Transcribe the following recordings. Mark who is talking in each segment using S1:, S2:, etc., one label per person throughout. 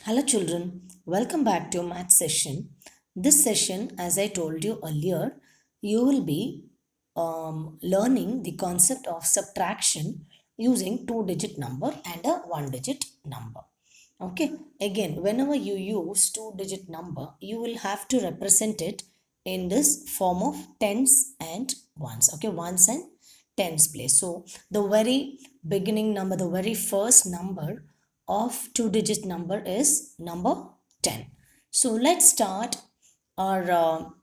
S1: Hello children, welcome back to your math session. This session, as I told you earlier, you will be learning the concept of subtraction using two-digit number and a one-digit number. Okay, again, whenever you use two-digit number, you will have to represent it in this form of tens and ones. Okay, ones and tens place. So the very beginning number, the very first number of two-digit number is number 10. So let's start our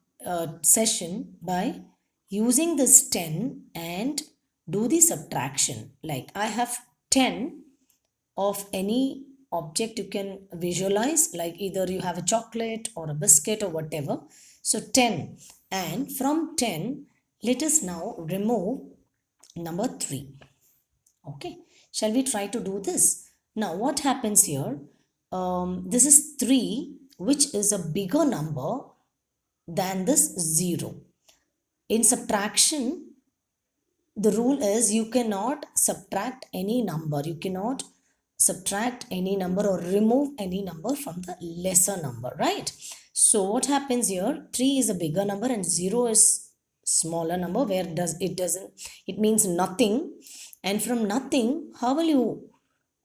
S1: session by using this 10 and do the subtraction. Like I have 10 of any object you can visualize, like either you have a chocolate or a biscuit or whatever. So 10, and from 10 let us now remove number 3. Okay, shall we try to do this? Now what happens here, this is 3, which is a bigger number than this 0. In subtraction, the rule is you cannot subtract any number. You cannot subtract any number or remove any number from the lesser number, right? So what happens here, 3 is a bigger number and 0 is smaller number, where it means nothing. And from nothing, how will you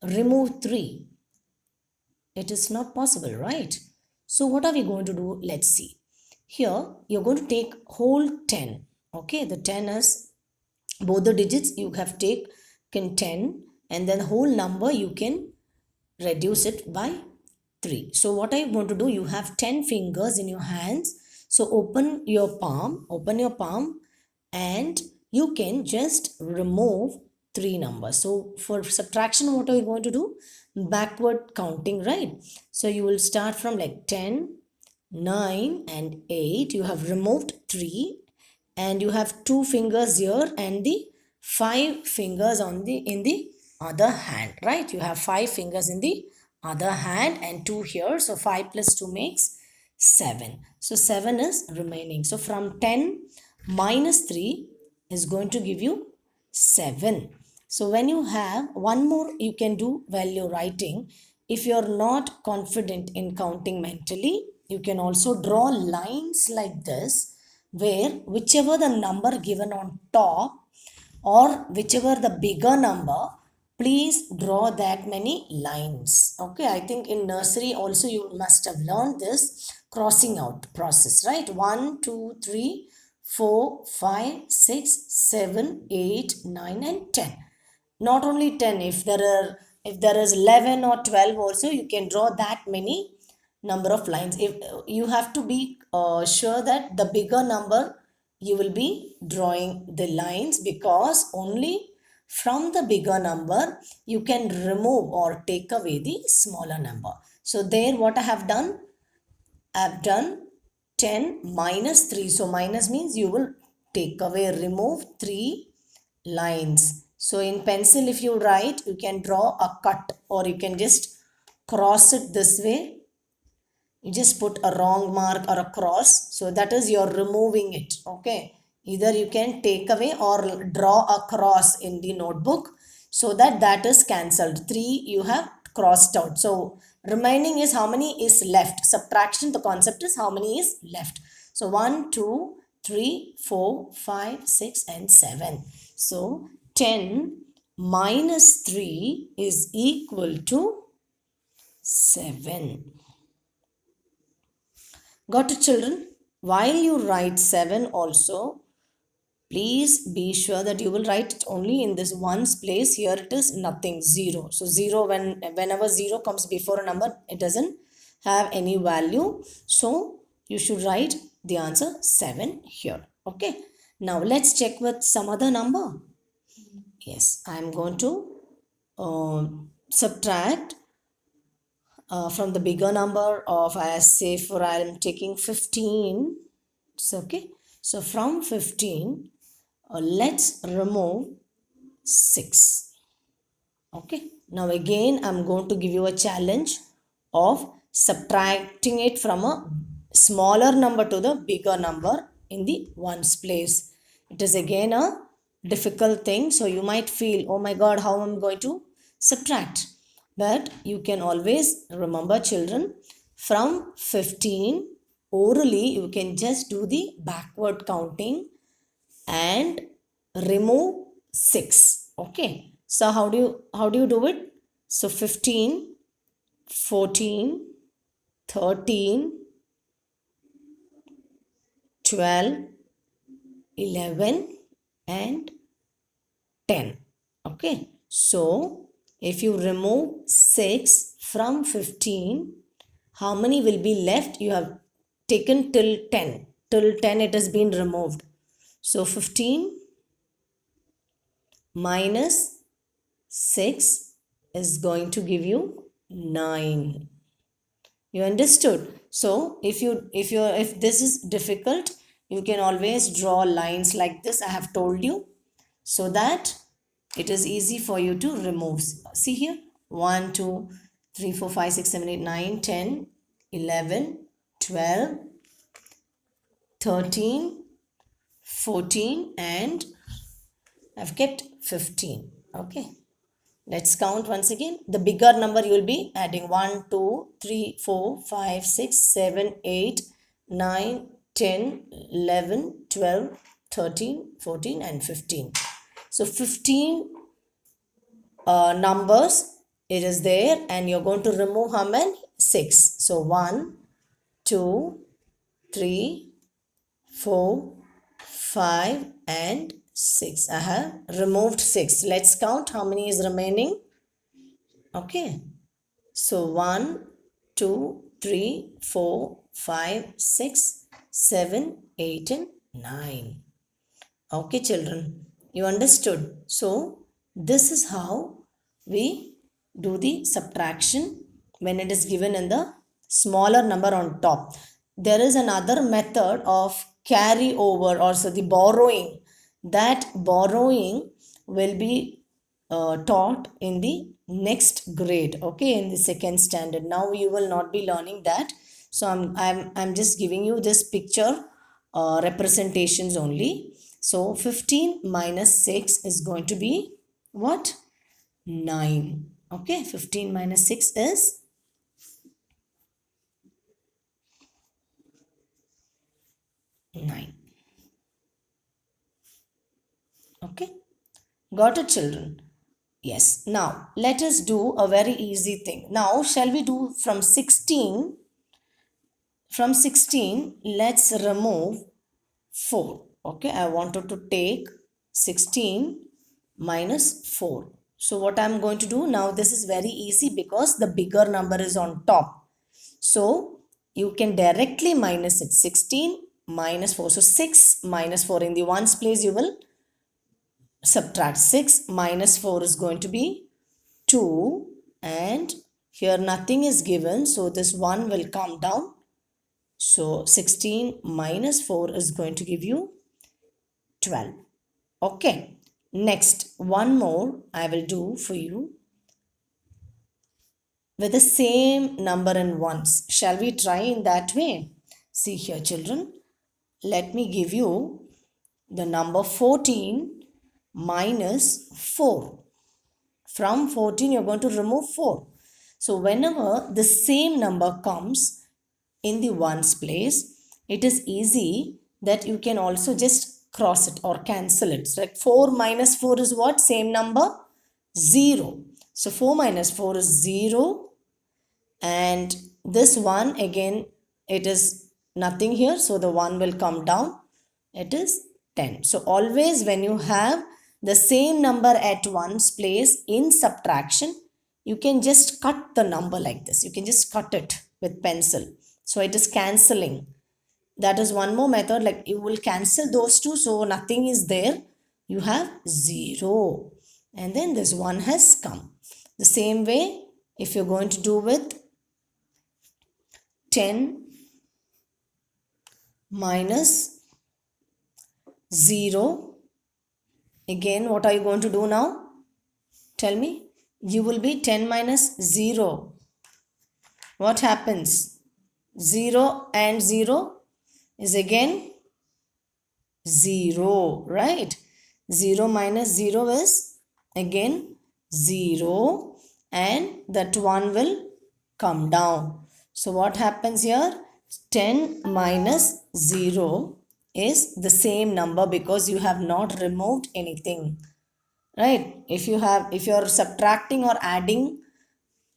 S1: remove 3? It is not possible, right? So what are we going to do? Let's see. Here you're going to take whole 10. Okay, the 10 is both the digits you have taken 10, and then whole number you can reduce it by 3. So what I want to do, you have 10 fingers in your hands. So open your palm, and you can just remove 3 numbers. So for subtraction, what are you going to do? Backward counting, right? So you will start from like 10, 9 and 8. You have removed 3 and you have 2 fingers here and the 5 fingers on the in the other hand, right? You have 5 fingers in the other hand and 2 here. So 5 plus 2 makes 7. So 7 is remaining. So from 10 minus 3 is going to give you 7. So when you have one more, you can do while you're writing. If you're not confident in counting mentally, you can also draw lines like this, where whichever the number given on top or whichever the bigger number, please draw that many lines. Okay, I think in nursery also you must have learned this crossing out process, right? 1, 2, 3, 4, 5, 6, 7, 8, 9 and 10. Not only 10, if there is 11 or 12 also, you can draw that many number of lines. If you have to be sure that the bigger number you will be drawing the lines, because only from the bigger number you can remove or take away the smaller number. So there what I have done, I've done 10 minus 3. So minus means you will take away, remove 3 lines. So in pencil, if you write, you can draw a cut or you can just cross it this way. You just put a wrong mark or a cross. So that is you're removing it. Okay. Either you can take away or draw a cross in the notebook, so that that is cancelled. 3 you have crossed out. So remaining is how many is left. Subtraction, the concept is how many is left. So 1, 2, 3, 4, 5, 6 and 7. So 10 minus 3 is equal to 7. Got it, children? While you write 7 also, please be sure that you will write it only in this ones place. Here it is nothing, 0. So 0, whenever 0 comes before a number, it doesn't have any value. So you should write the answer 7 here. Okay. Now let's check with some other number. Yes, I am going to subtract from the bigger number of, as say for I am taking 15. So okay, so from 15 let's remove 6. Okay, now again I'm going to give you a challenge of subtracting it from a smaller number to the bigger number in the ones place. It is again a difficult thing, so you might feel, oh my god, how am I going to subtract? But you can always remember, children, from 15 orally you can just do the backward counting and remove 6. Okay, so how do you do it? So 15, 14, 13, 12, 11 and 10. Okay, so if you remove 6 from 15, how many will be left? You have taken till 10. Till 10 it has been removed. So 15 minus 6 is going to give you 9. You understood? So if this is difficult, you can always draw lines like this I have told you, so that it is easy for you to remove. See here, 1 2 3 4 5 6 7 8 9 10 11 12 13 14 and I've kept 15. Okay, let's count once again. The bigger number you will be adding 1 2 3 4 5 6 7 8 9 10 11 12 13 14 and 15. So 15 numbers it is there, and you're going to remove how many? 6. So 1 2 3 4 5 and 6. I have removed 6. Let's count how many is remaining. Okay, so 1 2 3 4 5 6 7 8 and 9. Okay, children, you understood? So this is how we do the subtraction when it is given in the smaller number on top. There is another method of carry over, also the borrowing. That borrowing will be taught in the next grade, okay, in the second standard. Now you will not be learning that. So I'm just giving you this picture representations only. So 15 minus 6 is going to be what? 9. Okay, 15 minus 6 is 9. Okay, got it, children? Yes. Now let us do a very easy thing. Now shall we do from 16? From 16, let's remove 4. Okay, I wanted to take 16 minus 4. So what I'm going to do now, this is very easy because the bigger number is on top. So you can directly minus it. 16 minus 4. So 6 minus 4. In the ones place you will subtract. 6 minus 4 is going to be 2. And here nothing is given. So this 1 will come down. So 16 minus 4 is going to give you 12. Okay. Next, one more I will do for you with the same number in ones. Shall we try in that way? See here, children. Let me give you the number 14 minus 4. From 14, you're going to remove 4. So whenever the same number comes in the ones place, it is easy that you can also just cross it or cancel it. So like 4 minus 4 is what? Same number? 0. So 4 minus 4 is 0. And this one again, it is nothing here. So the 1 will come down. It is 10. So always when you have the same number at ones place in subtraction, you can just cut the number like this. You can just cut it with pencil. So it is cancelling. That is one more method, like you will cancel those two. So nothing is there. You have 0. And then this 1 has come. The same way, if you're going to do with 10 minus 0. Again, what are you going to do now? Tell me. You will be 10 minus 0. What happens? 0 and 0 is again 0, right? 0 minus 0 is again 0. and that 1 will come down. So what happens here? 10 minus 0 is the same number because you have not removed anything, right? If you're subtracting or adding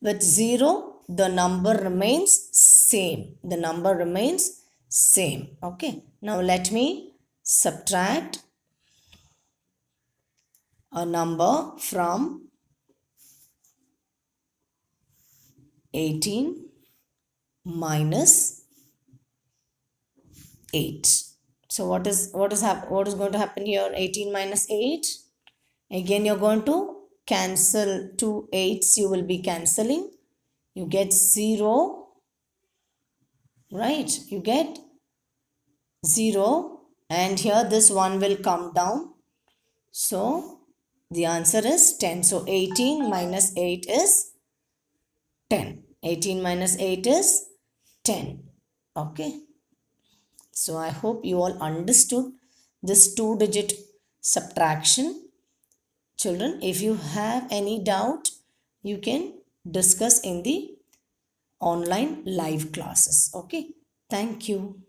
S1: with 0, the number remains same. The number remains same. Okay. Now let me subtract a number from 18 minus 8. So what is going to happen here? 18 minus 8. Again you're going to cancel 2 8s. You will be cancelling. You get 0, right? You get 0, and here this 1 will come down. So the answer is 10. So 18 minus 8 is 10. 18 minus 8 is 10. Okay. So I hope you all understood this 2-digit subtraction. Children, if you have any doubt, you can discuss in the online live classes. Okay. Thank you.